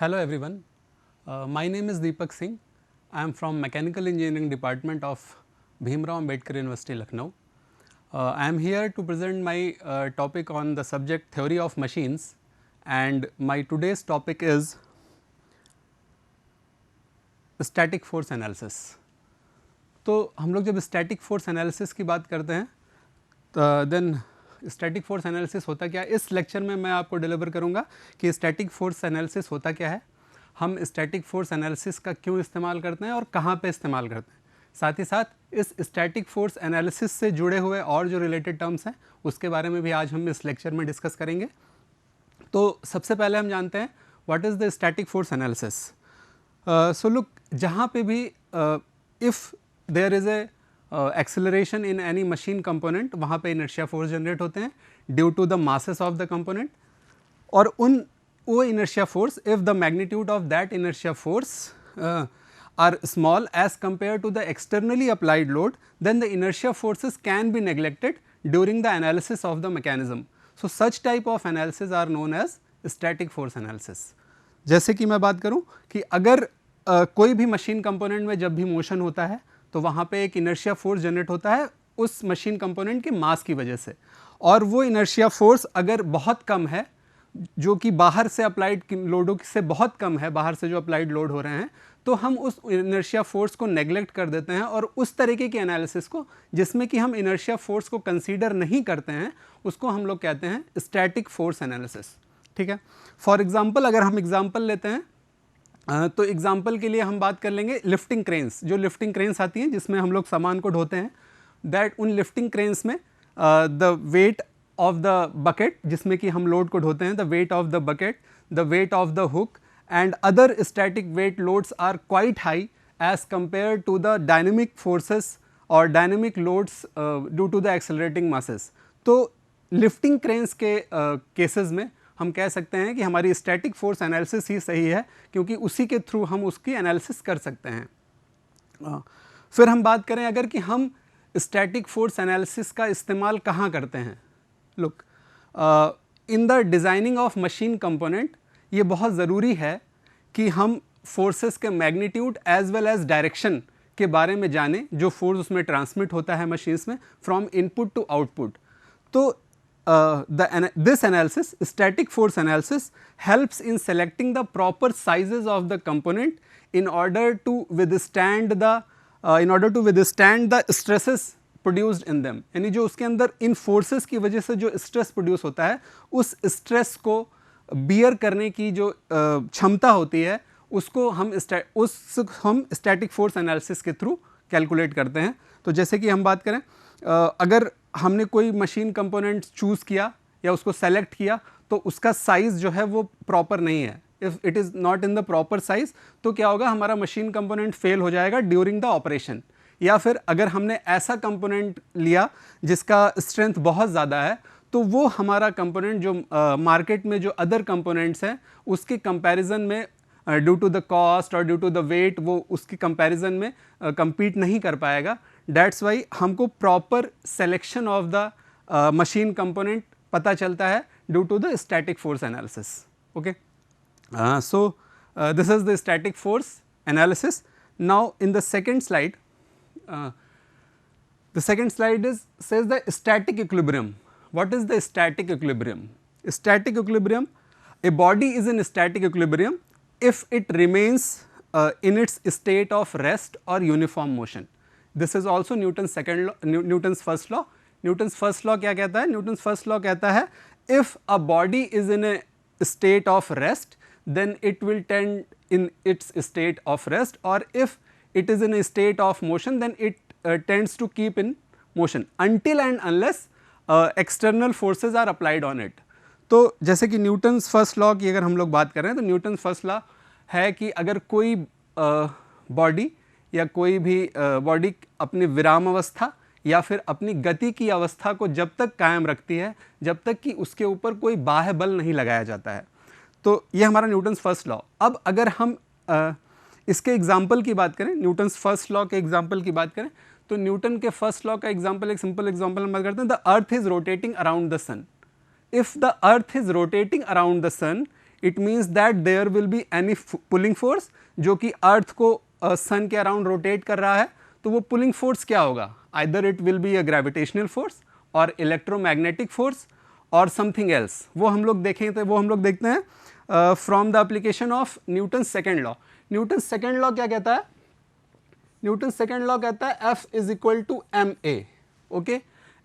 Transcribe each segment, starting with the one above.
Hello everyone, my name is Deepak Singh. I am from Mechanical Engineering Department of Bhimrao Ambedkar University, Lucknow. I am here to present my topic on the subject theory of machines, and my today's topic is static force analysis. तो हम लोग जब static force analysis की बात करते हैं then static force analysis होता क्या है, इस लेक्चर में मैं आपको डिलीवर करूंगा कि स्टैटिक फोर्स एनालिसिस होता क्या है, हम स्टैटिक फोर्स एनालिसिस का क्यों इस्तेमाल करते हैं और कहाँ पे इस्तेमाल करते हैं। साथ ही साथ इस स्टैटिक फोर्स एनालिसिस से जुड़े हुए और जो रिलेटेड टर्म्स हैं उसके बारे में भी आज हम इस लेक्चर में डिस्कस करेंगे। तो सबसे पहले हम जानते हैं what is the static force analysis. So look, जहाँ पे भी if there is a acceleration in any machine component, वहाँ पे इनर्शिया फोर्स जनरेट होते हैं due to the masses of the component, और वो inertia force if the magnitude of that inertia force are small as compare to the externally applied load, then the inertia forces can be neglected during the analysis of the mechanism. So such type of analysis are known as static force analysis. जैसे कि मैं बात करूँ कि अगर कोई भी machine component में जब भी मोशन होता है तो वहाँ पे एक इनर्शिया फोर्स जनरेट होता है उस मशीन कंपोनेंट के मास की वजह से, और वो इनर्शिया फोर्स अगर बहुत कम है, जो कि बाहर से अप्लाइड लोडों से बहुत कम है, बाहर से जो अप्लाइड लोड हो रहे हैं, तो हम उस इनर्शिया फोर्स को नेग्लेक्ट कर देते हैं और उस तरीके की एनालिसिस को जिसमें कि हम इनर्शिया फोर्स को कंसीडर नहीं करते हैं उसको हम लोग कहते हैं स्टैटिक फोर्स एनालिसिस। ठीक है, फॉर एग्जाम्पल अगर हम एग्जाम्पल लेते हैं तो एग्जाम्पल के लिए हम बात कर लेंगे लिफ्टिंग क्रेन्स। जो लिफ्टिंग क्रेन्स आती हैं जिसमें हम लोग सामान को ढोते हैं, दैट उन लिफ्टिंग क्रेन्स में the weight of the bucket, जिसमें कि हम लोड को ढोते हैं, the weight of the bucket, the weight of the hook and other static weight loads are quite high as compare to the dynamic forces और dynamic loads due to the accelerating masses. तो lifting cranes के cases में हम कह सकते हैं कि हमारी स्टैटिक फोर्स एनालिसिस ही सही है, क्योंकि उसी के थ्रू हम उसकी एनालिसिस कर सकते हैं। फिर हम बात करें अगर कि हम स्टैटिक फोर्स एनालिसिस का इस्तेमाल कहाँ करते हैं। Look, in the designing of machine component ये बहुत ज़रूरी है कि हम फोर्सेस के magnitude as well as direction के बारे में जानें जो फोर्स उसमें ट्रांसमिट होता है मशीन्स में फ्रॉम इनपुट टू आउटपुट। तो this analysis, static force analysis, helps in selecting the proper sizes of the component in order to withstand the stresses produced in them। यानी जो उसके अंदर इन forces की वजह से जो stress produce होता है, उस stress को bear करने की जो क्षमता होती है उसको हम static force analysis के थ्रू कैलकुलेट करते हैं। तो जैसे कि हम बात करें, अगर हमने कोई मशीन कंपोनेंट चूज़ किया या उसको सेलेक्ट किया तो उसका साइज़ जो है वो प्रॉपर नहीं है, if it is not in the proper size, तो क्या होगा, हमारा मशीन कंपोनेंट फेल हो जाएगा ड्यूरिंग द ऑपरेशन। या फिर अगर हमने ऐसा कंपोनेंट लिया जिसका स्ट्रेंथ बहुत ज़्यादा है, तो वो हमारा कंपोनेंट जो मार्केट में जो अदर कंपोनेंट्स हैं उसके कंपैरिजन में ड्यू टू द कॉस्ट और ड्यू टू द वेट वो उसकी कंपैरिजन में compete नहीं कर पाएगा। That's why हमको proper selection of the machine component पता चलता है due to the static force analysis. Okay, so this is the static force analysis. Now in the second slide, the second slide says the static equilibrium. What is the static equilibrium? Static equilibrium, a body is in static equilibrium if it remains in its state of rest or uniform motion. This is also Newton's second law, Newton's first law. Newton's first law क्या कहता है? Newton's first law कहता है if a body is in a state of rest then it will tend in its state of rest, or if it is in a state of motion then it tends to keep in motion until and unless external forces are applied on it. तो जैसे कि Newton's first law की अगर हम लोग बात कर रहे हैं तो न्यूटन्स फर्स्ट लॉ है कि अगर कोई बॉडी या कोई भी बॉडी अपनी विराम अवस्था या फिर अपनी गति की अवस्था को जब तक कायम रखती है जब तक कि उसके ऊपर कोई बाह्य बल नहीं लगाया जाता है, तो ये हमारा न्यूटन्स फर्स्ट लॉ। अब अगर हम इसके एग्जाम्पल की बात करें, न्यूटन्स फर्स्ट लॉ के एग्जाम्पल की बात करें, तो न्यूटन के फर्स्ट लॉ का एग्जाम्पल, एक सिंपल एग्जाम्पल हम बात करते हैं, the earth is rotating around the sun. If the earth is rotating around the sun it means that there will be any pulling force जो कि अर्थ को सन के अराउंड रोटेट कर रहा है, तो वो पुलिंग फोर्स क्या होगा, either it will be a gravitational force और इलेक्ट्रोमैग्नेटिक फोर्स और समथिंग एल्स। वो हम लोग देखें तो वो हम लोग देखते हैं from the application of Newton second law. Newton second law क्या कहता है, न्यूटन सेकेंड लॉ कहता है F is equal to ma, okay,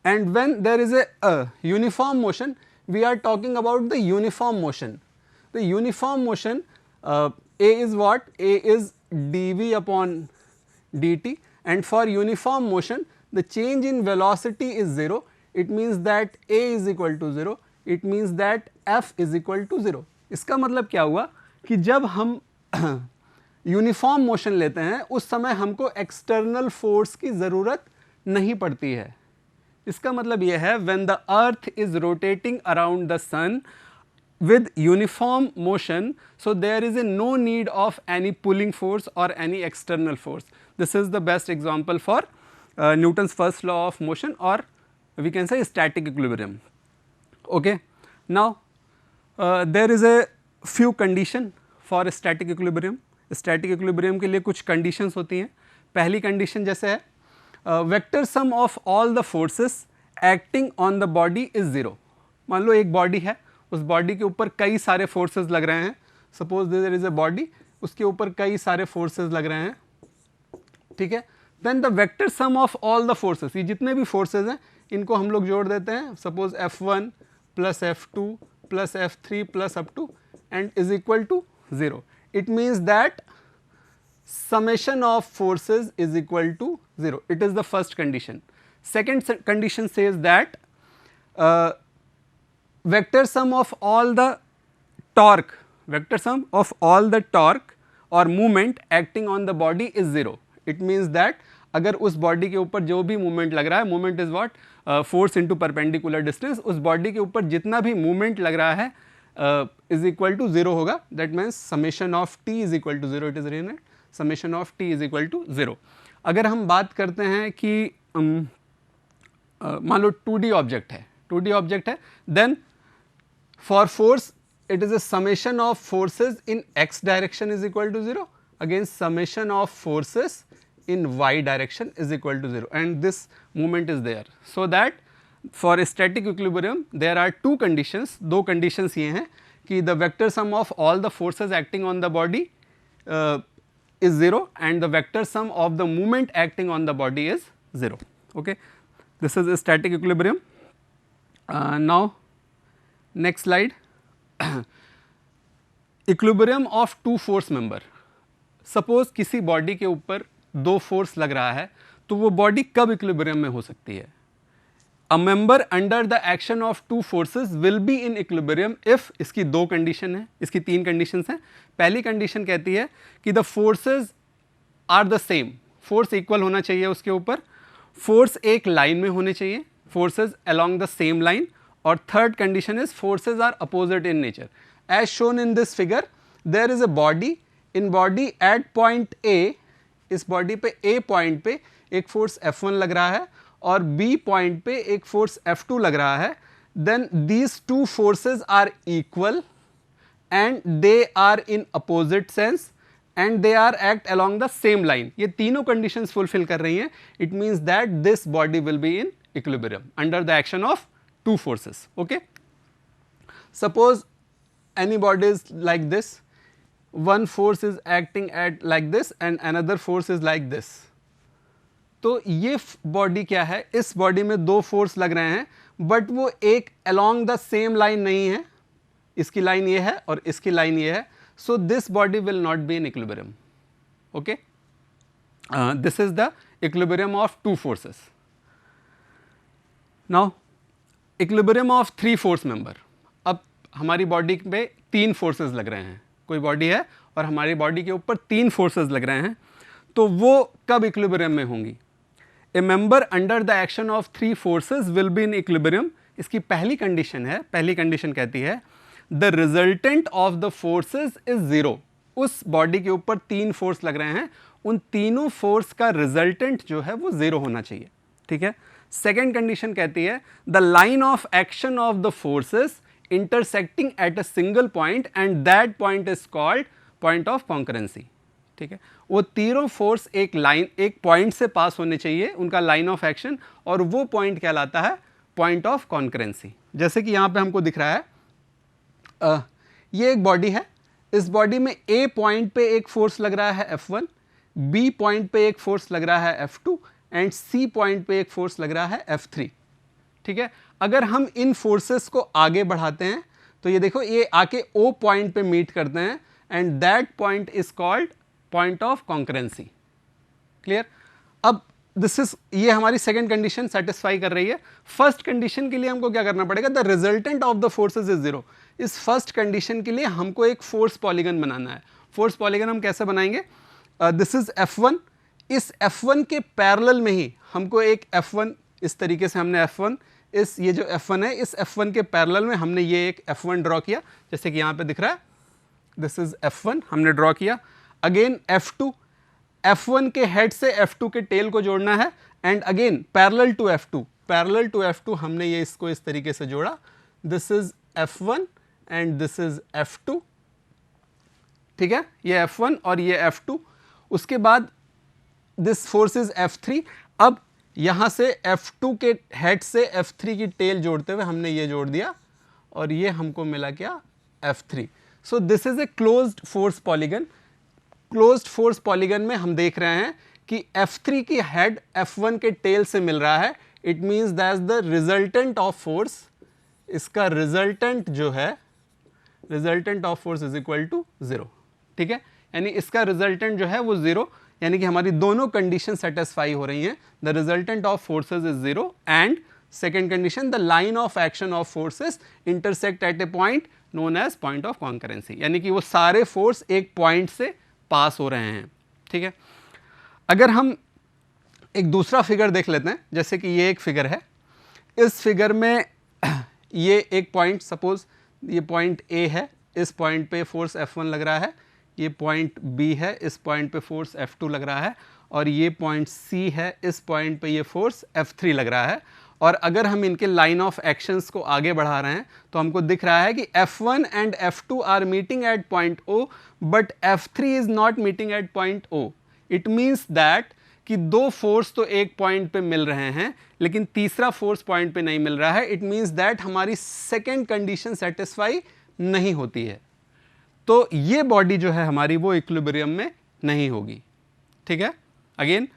and when there is a uniform motion, we are talking about the uniform motion. The uniform motion A is what, A is dv upon dt, and for uniform motion the change in velocity is 0. It means that A is equal to 0. It means that F is equal to 0. इसका मतलब क्या हुआ कि जब हम uniform motion लेते हैं उस समय हमको एक्सटर्नल फोर्स की ज़रूरत नहीं पड़ती है। इसका मतलब यह है when the earth is rotating around the sun with uniform motion, so there is a no need of any pulling force or any external force. This is the best example for Newton's first law of motion, or we can say static equilibrium. Okay. Now there is a few condition for static equilibrium. Static equilibrium के लिए कुछ conditions होती हैं। पहली condition जैसे है vector sum of all the forces acting on the body is 0. मान लो एक body है, उस बॉडी के ऊपर कई सारे फोर्सेस लग रहे हैं, suppose there is a body, उसके ऊपर कई सारे फोर्सेस लग रहे हैं, ठीक है, then the vector sum of all the forces, ये जितने भी फोर्सेस हैं इनको हम लोग जोड़ देते हैं, suppose F1 plus F2 plus F3 plus up to end is equal to 0. It means that summation of forces is equal to 0. It is the first condition. Second condition says that vector sum of all the torque, vector sum of all the torque or movement acting on the body is 0. It means that अगर उस body के ऊपर जो भी movement लग रहा है, movement is what, force into perpendicular distance, उस बॉडी के ऊपर जितना भी मूवमेंट लग रहा है इज इक्वल टू 0 होगा. That means summation of T is equal to 0. It is written summation of T is equal to 0. अगर हम बात करते हैं कि मान लो 2D ऑब्जेक्ट है, 2D ऑब्जेक्ट है, then for force it is a summation of forces in x direction is equal to 0 against summation of forces in y direction is equal to 0, and this movement is there. So that for static equilibrium there are two conditions. दो conditions ये हैं कि the vector sum of all the forces acting on the body is 0 and the vector sum of the movement acting on the body is 0. Okay, this is a static equilibrium. Now next slide. Equilibrium of two force member. Suppose किसी body के ऊपर दो force लग रहा है, तो वो body कब इक्विलिब्रियम में हो सकती है? A member under the action of to forces will be in equilibrium if, इसकी दो कंडीशन है, इसकी तीन कंडीशंस हैं. पहली कंडीशन कहती है कि the forces are the same, force equal होना चाहिए उसके ऊपर, फोर्स एक लाइन में होने चाहिए, forces along the same line, और third condition is forces are opposite in nature. As shown in this figure, there is a body, in body at point A, इस बॉडी पे ए पॉइंट पे एक force F1 लग रहा है और B point पे एक फोर्स F2 लग रहा है. Then these two forces are equal and they are in opposite sense and they are act along the same line. ये तीनों कंडीशंस फुलफिल कर रही हैं. It means that this body will be in equilibrium under the action of two forces. Okay, suppose any body is like this, one force is acting at like this and another force is like this. तो ये body क्या है, इस body में दो force लग रहे हैं बट वो एक along the same line नहीं है, इसकी लाइन ये है और इसकी लाइन ये है. So this body will not be in equilibrium. Okay, this is the equilibrium of two forces. Now equilibrium of three force member. अब हमारी बॉडी पे तीन फोर्सेस लग रहे हैं, कोई बॉडी है और हमारी बॉडी के ऊपर तीन फोर्सेस लग रहे हैं, तो वो कब इक्विलिब्रियम में होंगी? ए member under the action of three forces will be in equilibrium. इसकी पहली कंडीशन है, पहली कंडीशन कहती है the resultant of the forces is 0. उस बॉडी के ऊपर तीन फोर्स लग रहे हैं, उन तीनों फोर्स का रिजल्टेंट जो है वो 0 होना चाहिए. ठीक है. सेकेंड कंडीशन कहती है the line of action of the forces intersecting at a single point and that point is called point of concurrency. ठीक है, वो तीनों फोर्स एक लाइन एक पॉइंट से पास होने चाहिए, उनका लाइन ऑफ एक्शन, और वो पॉइंट कहलाता है पॉइंट ऑफ कॉन्करेंसी. जैसे कि यहाँ पे हमको दिख रहा है ये एक बॉडी है, इस बॉडी में ए पॉइंट पे एक फोर्स लग रहा है F1, बी पॉइंट पे एक फोर्स लग रहा है F2 एंड सी पॉइंट पे एक फोर्स लग रहा है F3. ठीक है, अगर हम इन फोर्सेस को आगे बढ़ाते हैं तो ये देखो ये आके O पॉइंट पे मीट करते हैं and that point is called point of concurrency. Clear? अब दिस इज ये हमारी सेकंड कंडीशन सेटिस्फाई कर रही है. फर्स्ट कंडीशन के लिए हमको क्या करना पड़ेगा? The resultant of the forces is zero. इस फर्स्ट कंडीशन के लिए हमको एक फोर्स पॉलीगन बनाना है. फोर्स पॉलीगन हम कैसे बनाएंगे? This is F1. इस F1 के पैरेलल में ही हमको एक F1, इस तरीके से हमने F1, इस ये जो F1 है, इस F1 के पैरेलल में हमने ये एक F1 ड्रॉ किया, जैसे कि यहाँ पे दिख रहा है. दिस इज F1 हमने ड्रॉ किया. अगेन F2, F1 के हेड से F2 के टेल को जोड़ना है and again parallel to F2 हमने ये इसको इस तरीके से जोड़ा. This is F1 and this is F2. ठीक है, ये F1 और ये F2. उसके बाद दिस फोर्स इज F3. अब यहां से F2 के हेड से F3 की टेल जोड़ते हुए हमने ये जोड़ दिया और ये हमको मिला क्या? F3. So this is a closed force polygon. Closed force polygon में हम देख रहे हैं कि F3 की हेड F1 के टेल से मिल रहा है. It means that the resultant of force, इसका रिजल्टेंट जो है, resultant of force is equal to 0. ठीक है, यानी इसका रिजल्टेंट जो है वो 0, यानी कि हमारी दोनों कंडीशन सेटिस्फाई हो रही हैं. The resultant of forces is 0 and second condition, the line of action of forces intersect at a point known as point of concurrency. यानी कि वो सारे फोर्स एक पॉइंट से पास हो रहे हैं. ठीक है, अगर हम एक दूसरा फिगर देख लेते हैं, जैसे कि ये एक फिगर है. इस फिगर में ये एक पॉइंट, सपोज ये पॉइंट A है, इस पॉइंट पे फोर्स F1 लग रहा है. ये पॉइंट B है, इस पॉइंट पे फोर्स F2 लग रहा है. और ये पॉइंट C है, इस पॉइंट पे ये फोर्स F3 लग रहा है. और अगर हम इनके लाइन ऑफ एक्शंस को आगे बढ़ा रहे हैं तो हमको दिख रहा है कि F1 and F2 are meeting at point O but F3 is not meeting at point O. It means that कि दो फोर्स तो एक पॉइंट पे मिल रहे हैं लेकिन तीसरा फोर्स पॉइंट पे नहीं मिल रहा है. इट मीन्स दैट हमारी सेकेंड कंडीशन सेटिस्फाई नहीं होती है. तो ये बॉडी जो है हमारी वो इक्विलिब्रियम में नहीं होगी. ठीक है, अगेन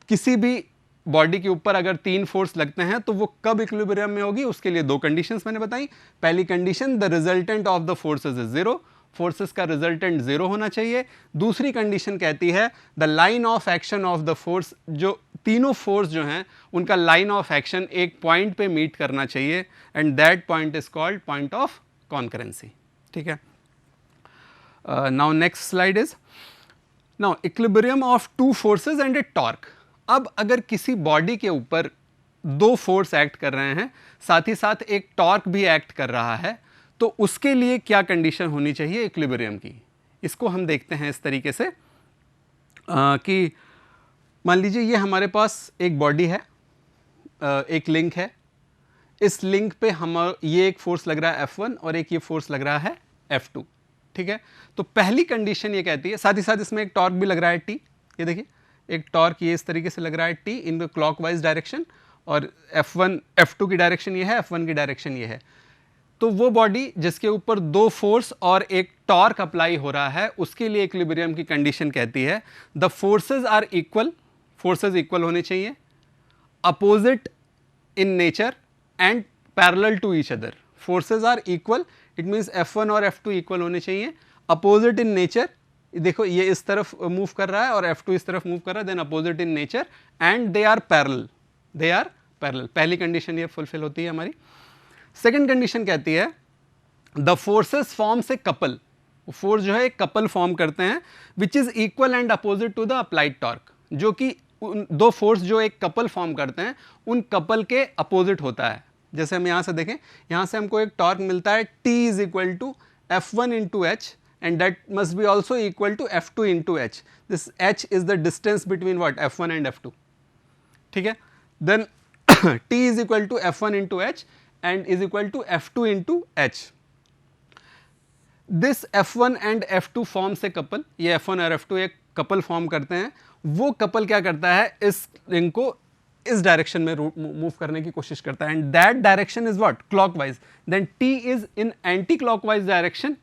किसी भी बॉडी के ऊपर अगर तीन फोर्स लगते हैं तो वो कब इक्विलिब्रियम में होगी? उसके लिए दो कंडीशंस मैंने बताई. पहली condition, the resultant of the forces is 0. Forces का रिजल्टेंट 0 होना चाहिए. दूसरी कंडीशन कहती है the line of action of the force, जो तीनों फोर्स जो हैं उनका लाइन ऑफ एक्शन एक पॉइंट पे मीट करना चाहिए and that point is called point of concurrency. ठीक है, now next slide is now equilibrium of two forces and A torque. अब अगर किसी बॉडी के ऊपर दो फोर्स एक्ट कर रहे हैं, साथ ही साथ एक टॉर्क भी एक्ट कर रहा है, तो उसके लिए क्या कंडीशन होनी चाहिए इक्विलिब्रियम की? इसको हम देखते हैं इस तरीके से कि मान लीजिए ये हमारे पास एक बॉडी है, एक लिंक है. इस लिंक पे हम ये एक फोर्स लग रहा है F1 और एक ये फोर्स लग रहा है F2. ठीक है, तो पहली कंडीशन ये कहती है, साथ ही साथ इसमें एक टॉर्क भी लग रहा है T. ये देखिए एक टॉर्क ये इस तरीके से लग रहा है T in the clockwise direction, और F1 F2 की डायरेक्शन ये है, F1 की डायरेक्शन ये है. तो वो बॉडी जिसके ऊपर दो फोर्स और एक टॉर्क अप्लाई हो रहा है, उसके लिए इक्विलिब्रियम की कंडीशन कहती है the forces are equal. Forces equal होने चाहिए, opposite in nature and parallel to each other. Forces are equal, it means F1 और F2 इक्वल होने चाहिए. अपोजिट इन नेचर, देखो ये इस तरफ मूव कर रहा है और F2 इस तरफ मूव कर रहा है, then opposite in nature and they are parallel. They are parallel. पहली कंडीशन ये फुलफिल होती है हमारी. सेकेंड कंडीशन कहती है the forces forms a couple. Force जो है एक कपल फॉर्म करते हैं which is equal and opposite to the applied torque. जो कि दो फोर्स जो एक कपल फॉर्म करते हैं उन कपल के अपोजिट होता है. जैसे हम यहाँ से देखें, यहाँ से हमको एक टॉर्क मिलता है T is equal to F1 into H and that must be also equal to F2 into H. This H is the distance between what? F1 and F2. ठीक है, then T is equal to F1 into H and is equal to F2 into H. This F1 and F2 form से couple, ये F1 और F2 एक couple form करते हैं. वो couple क्या करता है, इस रिंग को इस डायरेक्शन में मूव करने की कोशिश करता है, and that direction is what, clockwise. Then T is in anti clockwise direction,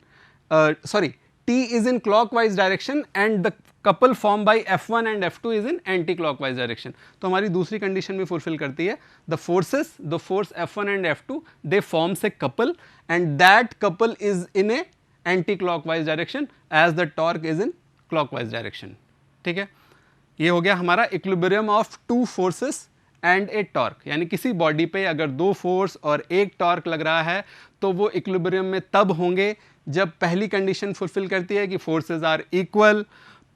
sorry T is in clockwise direction and the couple formed by F1 and F2 is in anti-clockwise direction. तो हमारी दूसरी condition भी fulfil करती है. The force F1 and F2 they forms a couple and that couple is in a anti-clockwise direction as the torque is in clockwise direction. ठीक है, ये हो गया हमारा equilibrium of two forces and A torque. यानी किसी body पे अगर दो फोर्स और एक टॉर्क लग रहा है तो वो इक्विलिब्रियम में तब होंगे जब पहली कंडीशन फुलफिल करती है कि forces are equal,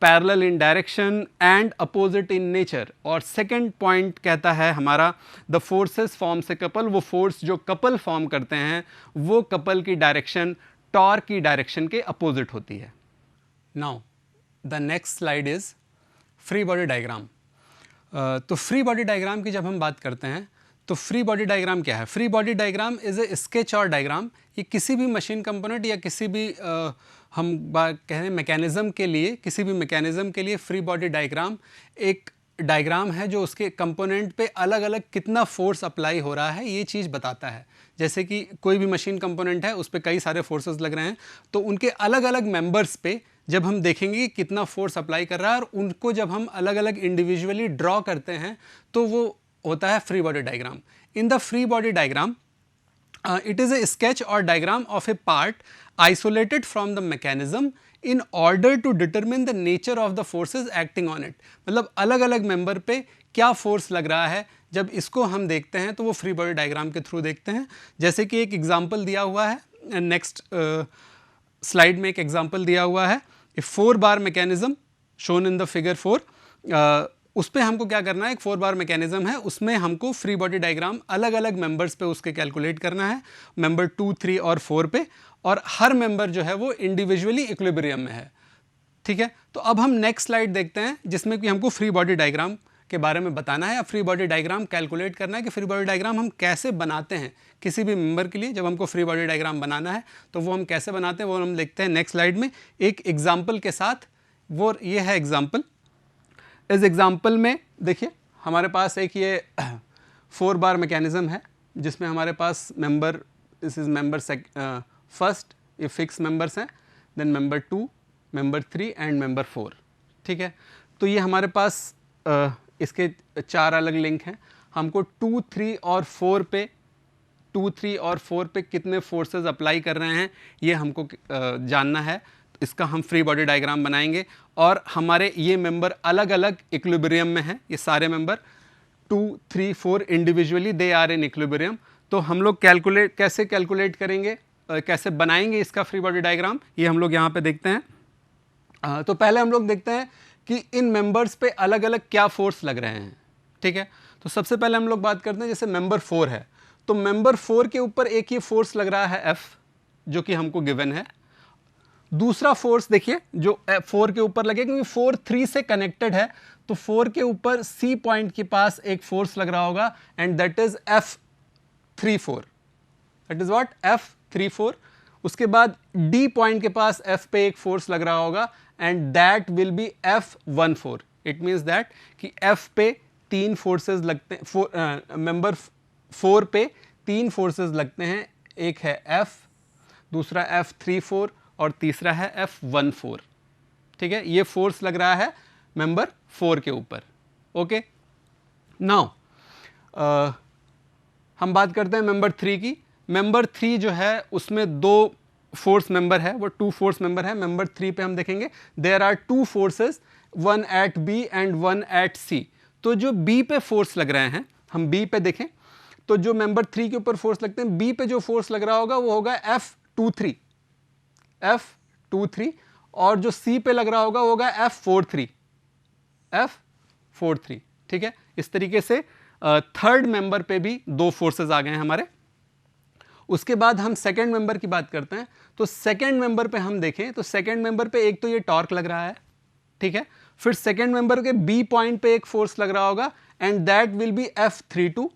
parallel in direction and opposite in nature. और सेकंड पॉइंट कहता है हमारा the forces forms a couple. वो फोर्स जो कपल फॉर्म करते हैं वो कपल की डायरेक्शन टॉर्क की डायरेक्शन के अपोजिट होती है. Now the next slide is free body diagram. तो फ्री बॉडी डायग्राम की जब हम बात करते हैं तो फ्री बॉडी डायग्राम क्या है? Free body diagram is a sketch और डायग्राम. ये किसी भी मशीन कंपोनेंट या किसी भी हम बात कह रहे हैं मैकेनिज़्म के लिए, किसी भी मैकेनिज़्म के लिए फ्री बॉडी डायग्राम एक डायग्राम है जो उसके कंपोनेंट पे अलग अलग कितना फोर्स अप्लाई हो रहा है ये चीज़ बताता है. जैसे कि कोई भी मशीन कंपोनेंट है उस पर कई सारे फोर्सेस लग रहे हैं, तो उनके अलग अलग मेंबर्स पे जब हम देखेंगे कि कितना फोर्स अप्लाई कर रहा है और उनको जब हम अलग अलग इंडिविजुअली ड्रॉ करते हैं तो वो होता है free body diagram. In the free body diagram it is a sketch or diagram of a part isolated from the mechanism in order to determine the nature of the forces acting on it. मतलब अलग अलग member पे क्या force लग रहा है, जब इसको हम देखते हैं तो वो फ्री बॉडी डायग्राम के थ्रू देखते हैं. जैसे कि एक एग्जांपल दिया हुआ है, नेक्स्ट स्लाइड में एक एग्जांपल दिया हुआ है, ए 4 bar mechanism shown in the figure 4. उस पर हमको क्या करना है, एक 4 बार मैकेनिज्म है, उसमें हमको फ्री बॉडी डायग्राम अलग अलग मेंबर्स पे उसके कैलकुलेट करना है, मेंबर 2, 3 और 4 पे, और हर मेंबर जो है वो इंडिविजुअली इक्विलिब्रियम में है. ठीक है, तो अब हम नेक्स्ट स्लाइड देखते हैं जिसमें कि हमको फ्री बॉडी डायग्राम के बारे में बताना है, फ्री बॉडी डायग्राम कैलकुलेट करना है कि फ्री बॉडी डायग्राम हम कैसे बनाते हैं किसी भी मेंबर के लिए. जब हमको फ्री बॉडी डायग्राम बनाना है तो वो हम कैसे बनाते हैं वो हम देखते हैं नेक्स्ट स्लाइड में एक एग्जाम्पल के साथ. वो ये है एग्जाम्पल. इस एग्जाम्पल में देखिए हमारे पास एक ये 4 बार मैकेनिज्म है जिसमें हमारे पास member, this is member first, ये फिक्स मेंबर्स हैं, then member 2, member 3 and member 4. ठीक है, तो ये हमारे पास इसके 4 अलग लिंक हैं. हमको 2, 3 और 4 पे 2, 3 और 4 पे कितने फोर्सेस अप्लाई कर रहे हैं ये हमको जानना है. इसका हम फ्री बॉडी डायग्राम बनाएंगे और हमारे ये मेंबर अलग अलग इक्विलिब्रियम में हैं. ये सारे member 2, 3, 4 individually they are in equilibrium. तो हम लोग कैसे कैलकुलेट करेंगे, कैसे बनाएंगे इसका फ्री बॉडी डायग्राम, ये हम लोग यहाँ पे देखते हैं. तो पहले हम लोग देखते हैं कि इन मेंबर्स पे अलग अलग क्या फोर्स लग रहे हैं. ठीक है, तो सबसे पहले हम लोग बात करते हैं जैसे मेंबर 4 है, तो मेंबर 4 के ऊपर एक ये फोर्स लग रहा है F, जो कि हमको गिवन है. दूसरा फोर्स देखिए जो 4 के ऊपर लगे, क्योंकि 4 3 से कनेक्टेड है तो 4 के ऊपर C पॉइंट के पास एक फोर्स लग रहा होगा and that is F34. That is what, F34. उसके बाद D पॉइंट के पास F पे एक फोर्स लग रहा होगा and that will be F14. It means that कि F पे 3 फोर्सेस लगते हैं, मेंबर 4 पे 3 फोर्सेस लगते हैं. एक है F, दूसरा F34 और तीसरा है F14. ठीक है, ये फोर्स लग रहा है मेंबर 4 के ऊपर. ओके, नाउ हम बात करते हैं मेंबर 3 की. मेंबर 3 जो है उसमें 2 फोर्स मेंबर है, वो 2 फोर्स मेंबर है. मेंबर 3 पे हम देखेंगे there are 2 forces, 1 at B and 1 at C. तो जो B पे फोर्स लग रहे हैं, हम B पे देखें तो जो मेंबर 3 के ऊपर फोर्स लगते हैं, B पे जो फोर्स लग रहा होगा वो होगा F23, और जो C पे लग रहा होगा वो होगा F43. ठीक है, इस तरीके से थर्ड मेंबर पे भी 2 फोर्सेस आ गए हैं हमारे. उसके बाद हम सेकेंड मेंबर की बात करते हैं. तो सेकेंड मेंबर पे हम देखें तो सेकेंड मेंबर पे एक तो ये टॉर्क लग रहा है. ठीक है, फिर सेकेंड मेंबर के B पॉइंट पे एक फोर्स लग रहा होगा and that will B F32.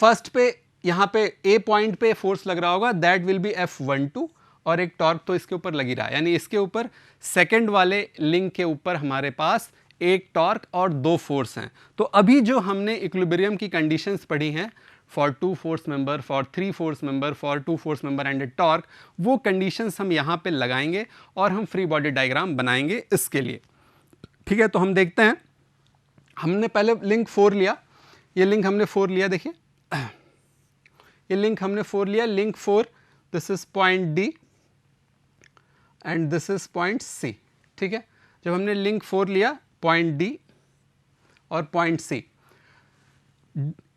First पे यहाँ पे ए पॉइंट पे फोर्स लग रहा होगा, दैट विल बी F12, और एक टॉर्क तो इसके ऊपर लग ही रहा है, यानी इसके ऊपर सेकंड वाले लिंक के ऊपर हमारे पास एक टॉर्क और दो फोर्स हैं। तो अभी जो हमने इक्विलिब्रियम की कंडीशंस पढ़ी हैं, for 2 force member, for 3 force member, for 2 force member and A torque, वो कंडीशंस हम यहाँ पे लगाएंगे और हम फ्री बॉडी डायग्राम बनाएंगे इसके लिए। ठीक है, तो हम देखते हैं। हमने पहले लिंक 4 लिया, ये लिंक हमने 4 लिया, देखिए ये लिंक हमने 4 लिया, link 4, this is point D and this is point C. ठीक है, जब हमने लिंक 4 लिया, पॉइंट डी और पॉइंट सी,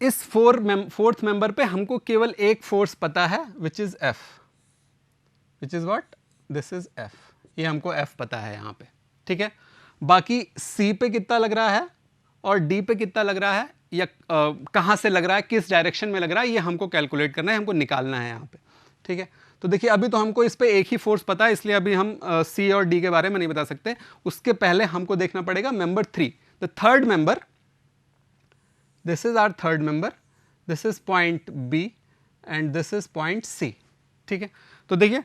इस फोर्थ मेंबर पे हमको केवल एक फोर्स पता है, which is F, which is what, this is F, ये हमको एफ पता है यहाँ पे। ठीक है, बाकी सी पे कितना लग रहा है और डी पे कितना लग रहा है, या कहाँ से लग रहा है, किस डायरेक्शन में लग रहा है, ये हमको कैलकुलेट करना है, हमको निकालना है यहाँ पे। ठीक है, तो देखिए अभी तो हमको इस पे एक ही फोर्स पता है, इसलिए अभी हम सी और डी के बारे में नहीं बता सकते। उसके पहले हमको देखना पड़ेगा member 3, the third member, this is our third member, this is point B and this is point C. ठीक है, तो देखिए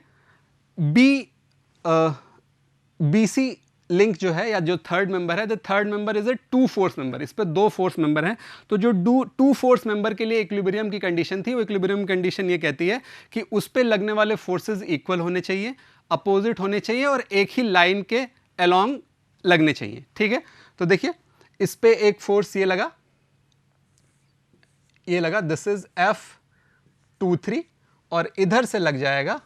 बी सी लिंक जो है, या जो थर्ड मेंबर है, the third member is a 2 force member, इस पे 2 फोर्स मेंबर हैं। तो जो 2 फोर्स मेंबर के लिए इक्विलिब्रियम की कंडीशन थी, वो इक्विलिब्रियम कंडीशन ये कहती है कि उस पे लगने वाले फोर्सेस इक्वल होने चाहिए, अपोजिट होने चाहिए और एक ही लाइन के अलोंग लगने चाहिए। ठीक है, तो देखिए इस पे एक फोर्स ये लगा, दिस इज F23, और इधर से लग जाएगा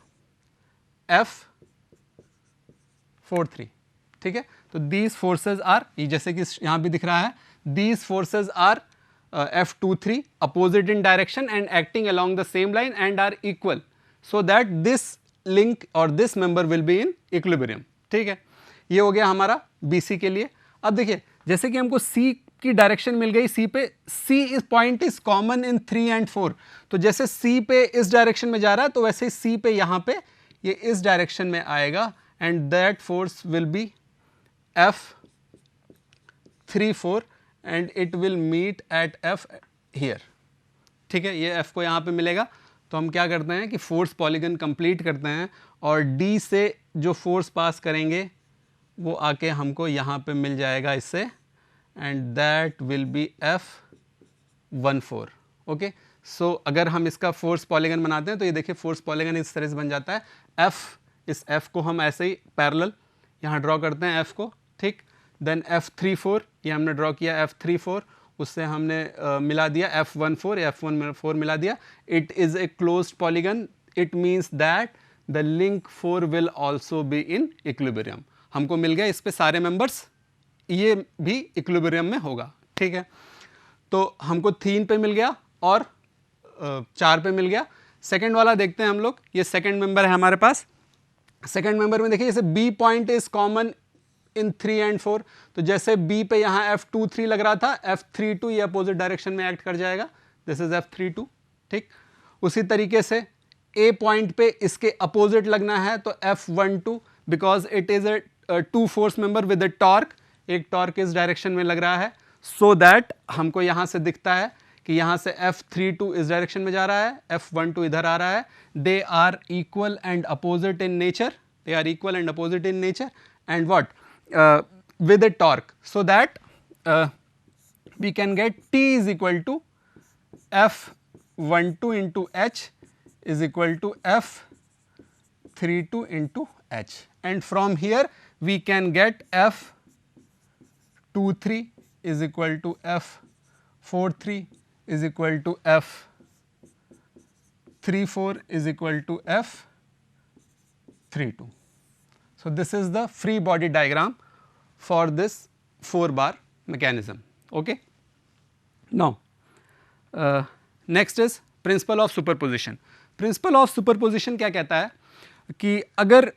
F43। ठीक है, तो दीज फोर्सेज आर, जैसे कि यहां भी दिख रहा है, these forces are F23 opposite in direction and acting along the same line and are equal, so that this link और this member will be in equilibrium. ठीक है, ये हो गया हमारा BC के लिए। अब देखिए जैसे कि हमको C की डायरेक्शन मिल गई, C पे, C इस point is common in 3 and 4, तो जैसे C पे इस डायरेक्शन में जा रहा है, तो वैसे ही C पे यहाँ पे ये इस डायरेक्शन में आएगा, and that force will be F34 and it will meet at F here. ठीक है, ये F को यहाँ पे मिलेगा। तो हम क्या करते हैं कि फोर्स पॉलीगन कंप्लीट करते हैं, और D से जो फोर्स पास करेंगे वो आके हमको यहाँ पे मिल जाएगा इससे, and that will be F14। Okay, so अगर हम इसका फोर्स पॉलीगन बनाते हैं तो ये देखिए फोर्स पॉलीगन इस तरह से बन जाता है। इस F को हम ऐसे ही पैरेलल यहाँ ड्रॉ करते हैं F को। ठीक, देन F34, ये हमने ड्रॉ किया F34, उससे हमने मिला दिया F14 या F14 मिला दिया। It is a closed polygon, it means that the link 4 will also be in equilibrium. हमको मिल गया इस पे सारे मेंबर्स, ये भी इक्विलिब्रियम में होगा। ठीक है, तो हमको 3 पे मिल गया और 4 पे मिल गया। सेकंड वाला देखते हैं हम लोग, ये सेकंड मेंबर है हमारे पास। सेकंड मेंबर में देखिए जैसे B point is common in 3 and 4, तो जैसे B पे यहाँ F23 लग रहा था, F32 ये अपोजिट डायरेक्शन में एक्ट कर जाएगा, दिस इज F32। ठीक, उसी तरीके से A पॉइंट पे इसके अपोजिट लगना है, तो F12, because it is a 2 force member with A torque, एक टॉर्क इस डायरेक्शन में लग रहा है, सो दैट हमको यहाँ से दिखता है कि यहाँ से F32 इस डायरेक्शन में जा रहा है, F12 इधर आ रहा है। They are equal and opposite in nature, they are equal and opposite in nature, and what, with a torque, so that we can get T is equal to F12 into H is equal to F32 into H, and from here we can get F23 is equal to F43 is equal to F34 is equal to F32. So this is the free body diagram for this 4 bar mechanism. Okay, now next is principle of superposition. Principle of superposition क्या कहता है कि अगर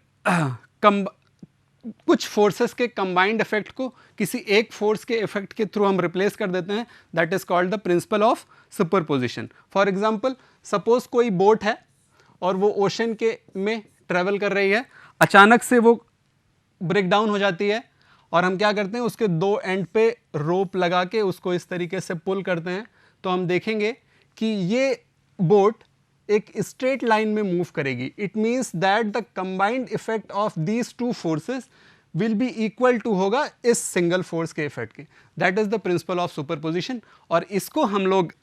कुछ forces के combined effect को किसी एक फोर्स के इफेक्ट के थ्रू हम रिप्लेस कर देते हैं, that is called the principle of superposition. For example, suppose कोई बोट है और वो ओशन के में ट्रेवल कर रही है, अचानक से वो ब्रेक डाउन हो जाती है, और हम क्या करते हैं, उसके 2 एंड पे रोप लगा के उसको इस तरीके से पुल करते हैं, तो हम देखेंगे कि ये बोट एक स्ट्रेट लाइन में मूव करेगी, it means that the combined effect of these two forces will be equal to होगा इस सिंगल फोर्स के इफेक्ट के। That is the principle of superposition. और इसको हम लोग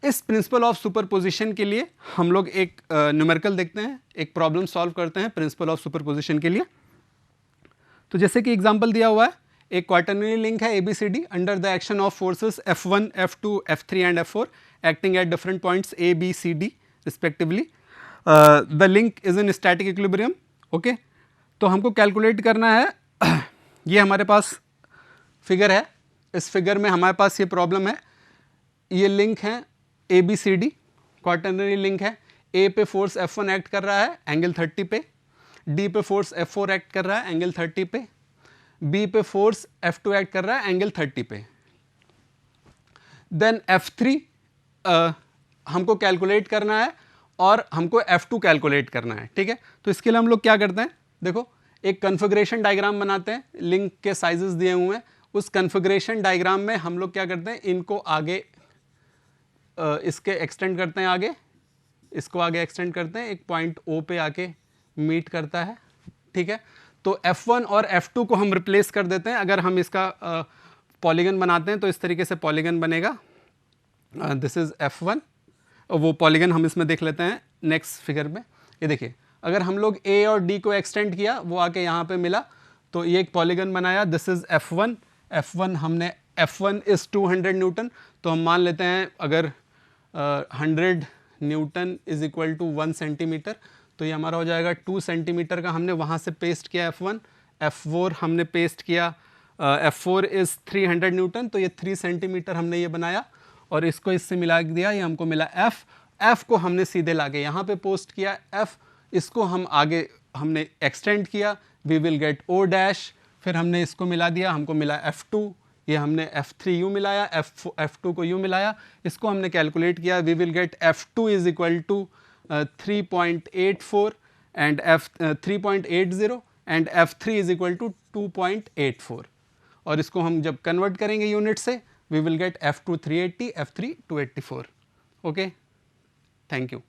इस प्रिंसिपल ऑफ सुपरपोजिशन के लिए हम लोग एक न्यूमेरिकल देखते हैं, एक प्रॉब्लम सॉल्व करते हैं प्रिंसिपल ऑफ सुपरपोजिशन के लिए। तो जैसे कि एग्जांपल दिया हुआ है, एक क्वाटरनरी लिंक है ABCD under the action of forces F1, F2, F3 and F4 acting at different points A, B, C, D respectively. The link is in static equilibrium. Okay, तो हमको कैलकुलेट करना है ये हमारे पास फिगर है, इस figure में हमारे पास ये प्रॉब्लम है, ये लिंक है ABCD, क्वाटरनरी लिंक है। A पे फोर्स F1 एक्ट कर रहा है एंगल 30 पे, D पे फोर्स F4 एक्ट कर रहा है एंगल 30 पे, B पे फोर्स F2 एक्ट कर रहा है एंगल 30 पे। देन F3 हमको कैलकुलेट करना है और हमको F2 कैलकुलेट करना है, ठीक है। तो इसके लिए हम लोग क्या करते हैं, देखो एक कन्फिग्रेशन डायग्राम बनाते हैं, लिंक के साइजेस दिए हुए हैं, उस कन्फिग्रेशन डायग्राम में हम लोग क्या करते हैं, इनको आगे इसके एक्सटेंड करते हैं, आगे इसको आगे एक्सटेंड करते हैं, एक पॉइंट O पे आके मीट करता है, ठीक है। तो F1 और F2 को हम रिप्लेस कर देते हैं। अगर हम इसका पॉलीगन बनाते हैं तो इस तरीके से पॉलीगन बनेगा, दिस इज F1। वो पॉलीगन हम इसमें देख लेते हैं नेक्स्ट फिगर में। ये देखिए, अगर हम लोग A और D को एक्सटेंड किया, वो आके यहाँ पे मिला, तो ये एक पॉलीगन बनाया, दिस इज F1। F1 हमने F1 इज 200 न्यूटन, तो हम मान लेते हैं अगर 100 newton is equal to 1 centimetre, तो ये हमारा हो जाएगा 2 सेंटीमीटर का। हमने वहाँ से पेस्ट किया F1, F4 हमने पेस्ट किया, F4 इज़ 300 न्यूटन, तो ये 3 सेंटीमीटर हमने ये बनाया और इसको इससे मिला दिया, ये हमको मिला F को हमने सीधे लाके यहाँ पे पोस्ट किया F, इसको हम आगे हमने एक्सटेंड किया, we will get O dash, फिर हमने इसको मिला दिया, हमको मिला F2, ये हमने F3 यूँ मिलाया, F2 को यूँ मिलाया, इसको हमने कैलकुलेट किया, we will get F2 is equal to 3.84 and 3.80 and F3 is equal to 2.84। और इसको हम जब कन्वर्ट करेंगे यूनिट से, we will get F2 380, F3 284। Okay, thank you.